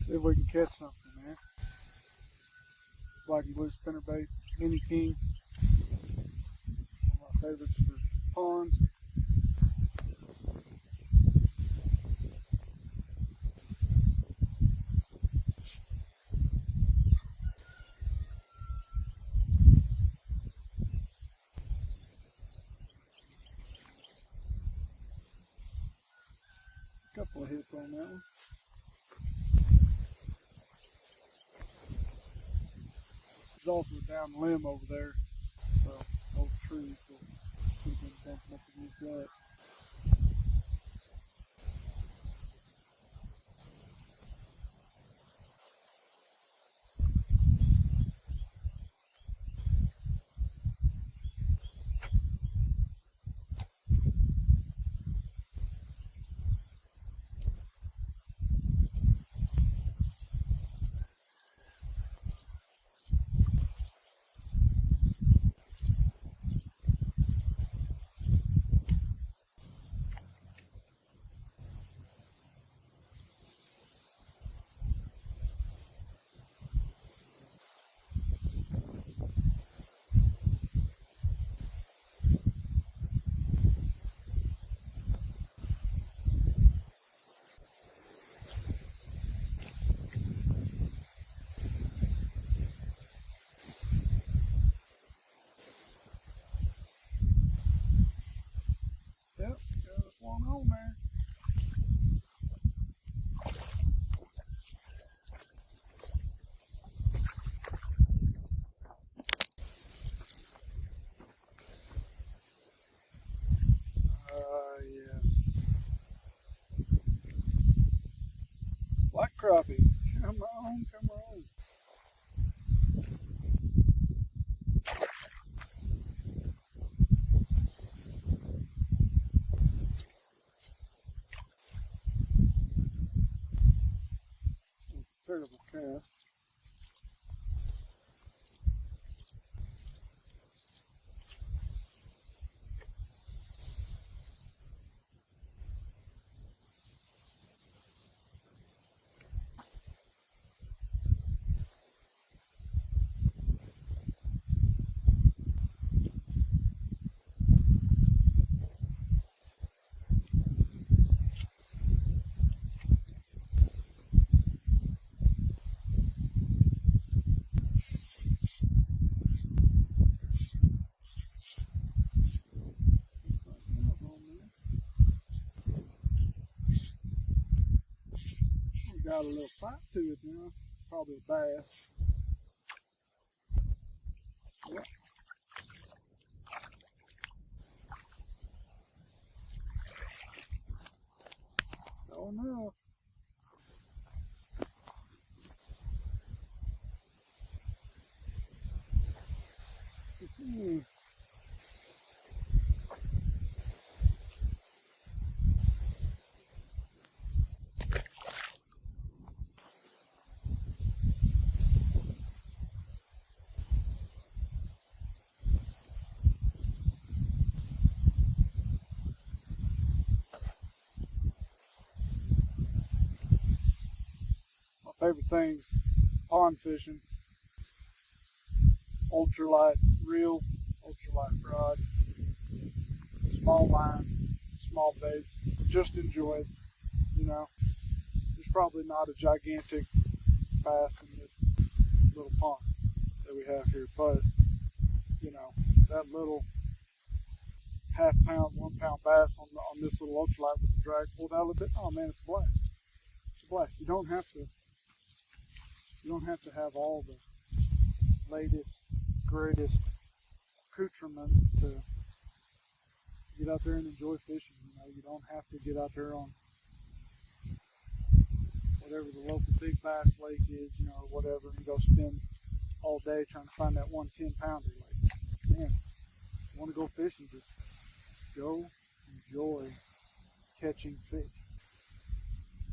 See if we can catch something there. Black and blue spinnerbait, mini king. One of my favorites for ponds. Couple of hits on that one. There's also a down limb over there, so old trees will keep him bumping up against that. Yep, got one on there. Yes. Black crappie. Come on, come on. Terrible cast. Got a little fight to it now. Probably a bass. Yep. Oh no. Favorite things, pond fishing, ultralight reel, ultralight rod, small line, small baits, just enjoy it, you know. There's probably not a gigantic bass in this little pond that we have here, but, you know, that little half-pound, 1-pound bass on this little ultralight with the drag pulled out a little bit, oh man, it's a blast. It's a blast. You don't have to have all the latest, greatest accoutrement to get out there and enjoy fishing. You know, you don't have to get out there on whatever the local big bass lake is, you know, or whatever, and go spend all day trying to find that 1 10-pounder. Like, man, you want to go fishing, just go enjoy catching fish.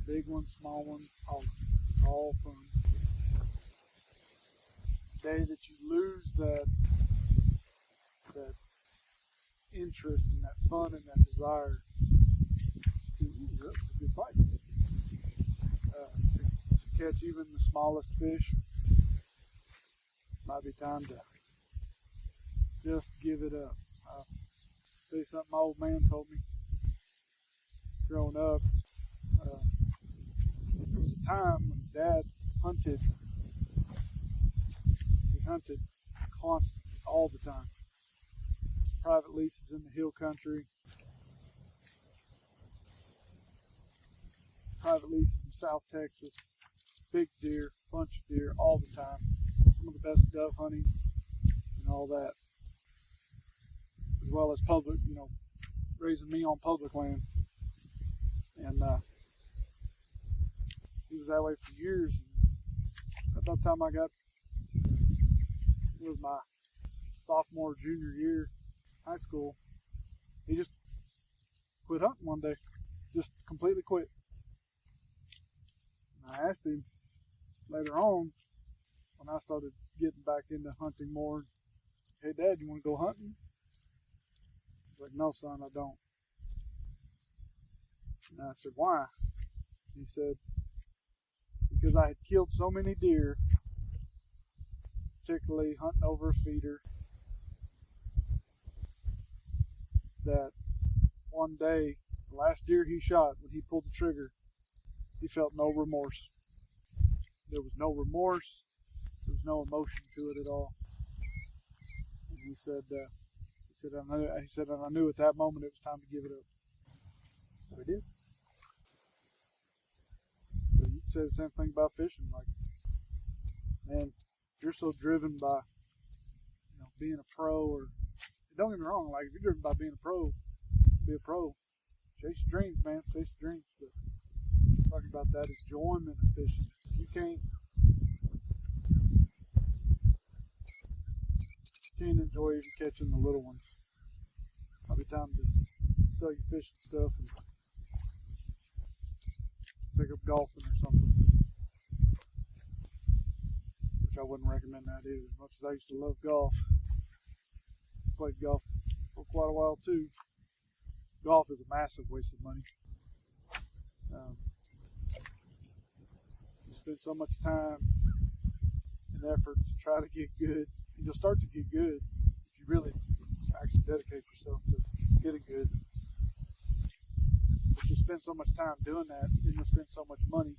Big ones, small ones, all fun. The day that you lose that interest and that fun and that desire to, that's a good bite. To catch even the smallest fish, might be time to just give it up. I'll tell you something my old man told me growing up. There was a time when Dad hunted. He hunted constantly, all the time. Private leases in the hill country. Private leases in South Texas. Big deer, bunch of deer, all the time. Some of the best dove hunting and all that. As well as public, raising me on public land. And he was that way for years. And about the time I got, it was my sophomore, junior year high school, he just quit hunting one day. Just completely quit. And I asked him later on, when I started getting back into hunting more, hey Dad, you want to go hunting? He's like, no son, I don't. And I said, why? He said, because I had killed so many deer, particularly hunting over a feeder, that one day, the last deer he shot, when he pulled the trigger, he felt no remorse. There was no remorse. There was no emotion to it at all. And he said, and I knew at that moment it was time to give it up. So he did. So you can say the same thing about fishing. Like, man, you're so driven by, being a pro, or don't get me wrong, like if you're driven by being a pro, be a pro. Chase your dreams, man. Chase your dreams. But talking about that enjoyment of fishing. You can't enjoy even catching the little ones. Might be time to sell your fishing stuff and pick up golfing or something. Which I wouldn't recommend that either. As much as I used to love golf, played golf for quite a while too. Golf is a massive waste of money. You spend so much time and effort to try to get good, and you'll start to get good if you really actually dedicate yourself to getting good. But you spend so much time doing that, and you'll spend so much money,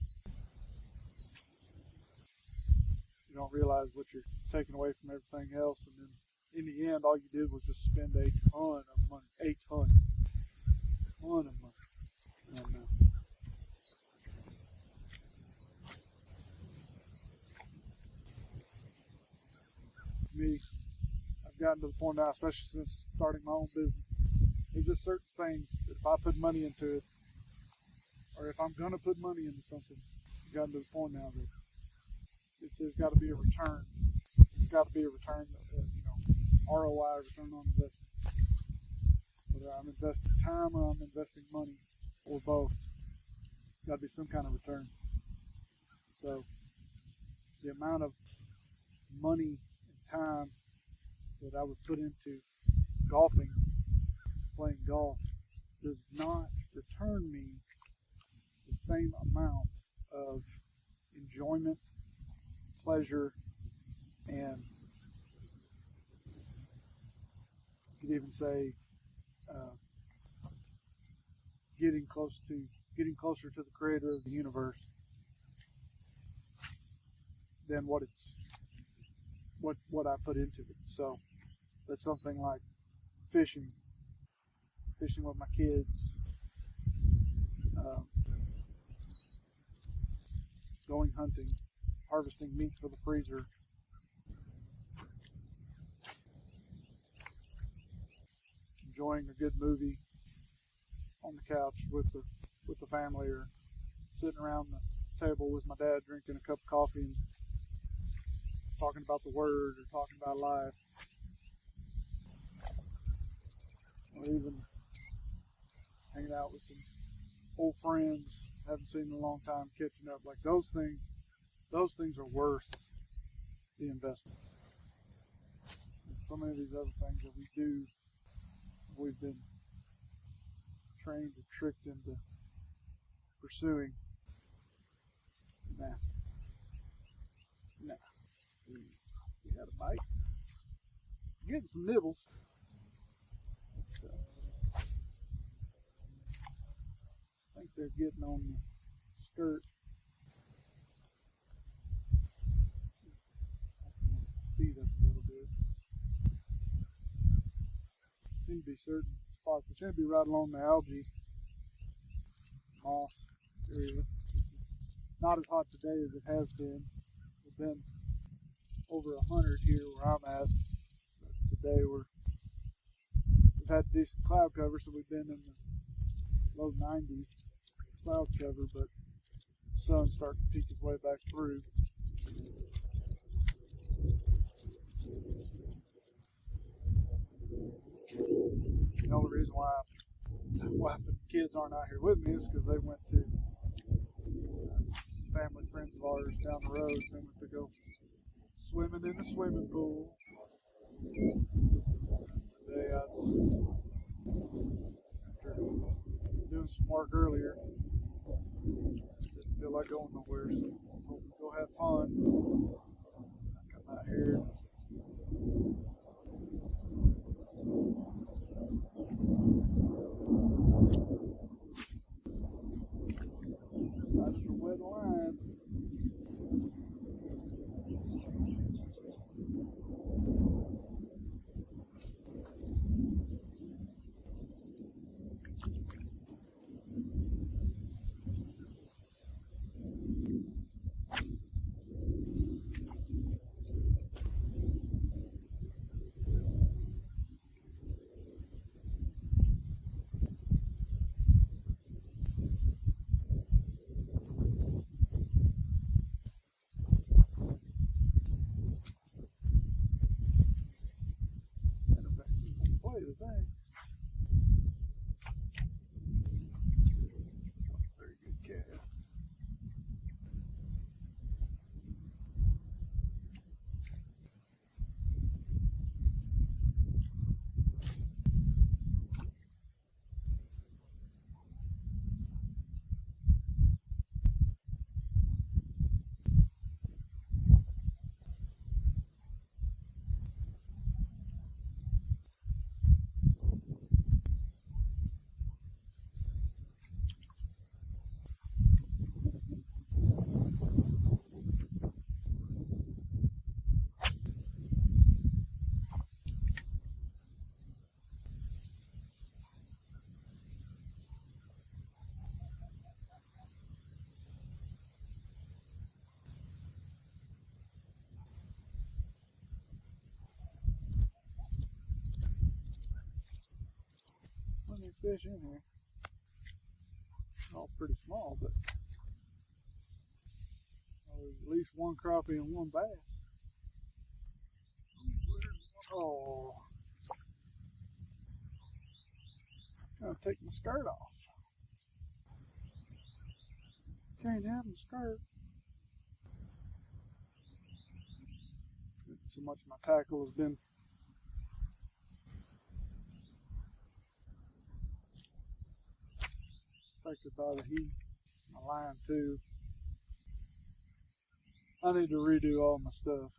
you don't realize what you're taking away from everything else, and then in the end, all you did was just spend a ton of money. A ton of money. And, me, I've gotten to the point now, especially since starting my own business, there's just certain things that if I put money into it, or if I'm going to put money into something, I've gotten to the point now that there's got to be a return. There's got to be a return, ROI, return on investment. Whether I'm investing time or I'm investing money, or both, there's got to be some kind of return. So the amount of money and time that I would put into golfing, playing golf, does not return me the same amount of enjoyment, pleasure, and you could even say getting closer to the creator of the universe than what I put into it. So that's something like fishing with my kids, going hunting, harvesting meat for the freezer, enjoying a good movie on the couch with the family, or sitting around the table with my dad drinking a cup of coffee and talking about the Word or talking about life, or even hanging out with some old friends haven't seen in a long time, catching up. Like those things are worth the investment. And so many of these other things that we do, we've been trained and tricked into pursuing. Nah. Nah. You got a bite. Getting some nibbles. I think they're getting on the skirt. Speed up a little bit. Seem to be certain spots. It seems to be right along the algae moss area. Not as hot today as it has been. It's been over 100 here where I'm at. But today we've had decent cloud cover, so we've been in the low 90s cloud cover, but the sun's starting to peek its way back through. The only reason why the kids aren't out here with me is because they went to family friends of ours down the road. They went to go swimming in the swimming pool. They after doing some work earlier, didn't feel like going nowhere, so hope we go have fun. Come out here. That's the wet line. Very good cast. Plenty of fish in here. All pretty small, but there's at least one crappie and one bass. Oh, I'm gonna take my skirt off. Can't have my skirt. So much of my tackle has been affected by the heat. My line too. I need to redo all my stuff.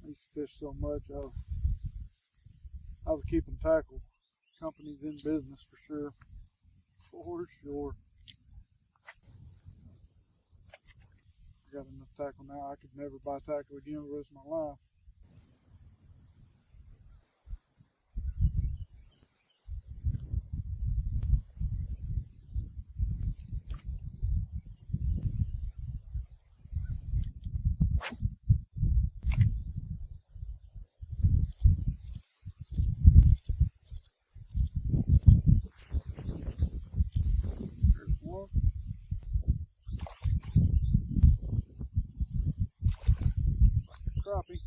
I used to fish so much. I was keeping tackle companies in business for sure. For sure. I got enough tackle now. I could never buy tackle again the rest of my life. There's one. Crappie.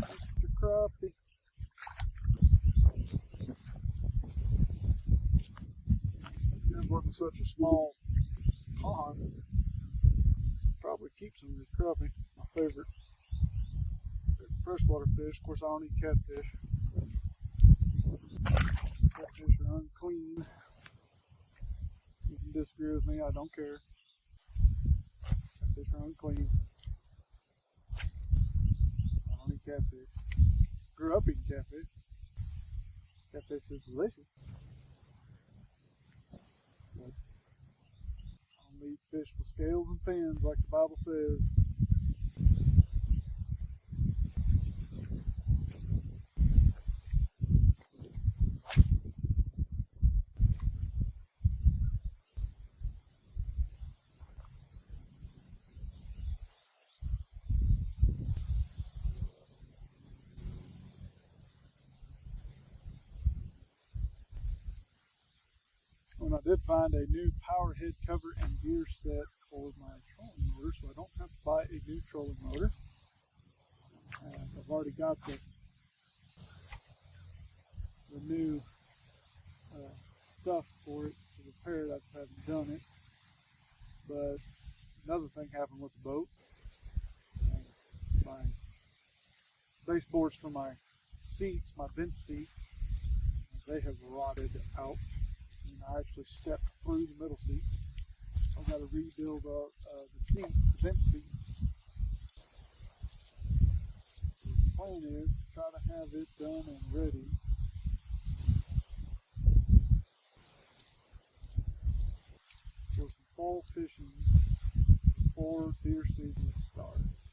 Mr. Crappie. It wasn't such a small pond. Probably keep some of this crappie. My favorite freshwater fish. Of course, I don't eat catfish. Catfish are unclean. You can disagree with me me, I don't care. Catfish are unclean. I don't eat catfish. Grew up eating catfish. Catfish is delicious. But I only eat fish with scales and fins, like the Bible says. And I did find a new power head cover and gear set for my trolling motor, so I don't have to buy a new trolling motor. I've already got the new stuff for it to repair it. I just haven't done it. But another thing happened with the boat. My baseboards for my seats, my bench seat, they have rotted out. And I actually stepped through the middle seat. I've got to rebuild the seat, the bench seat. So the plan is to try to have it done and ready for some fall fishing before deer season starts.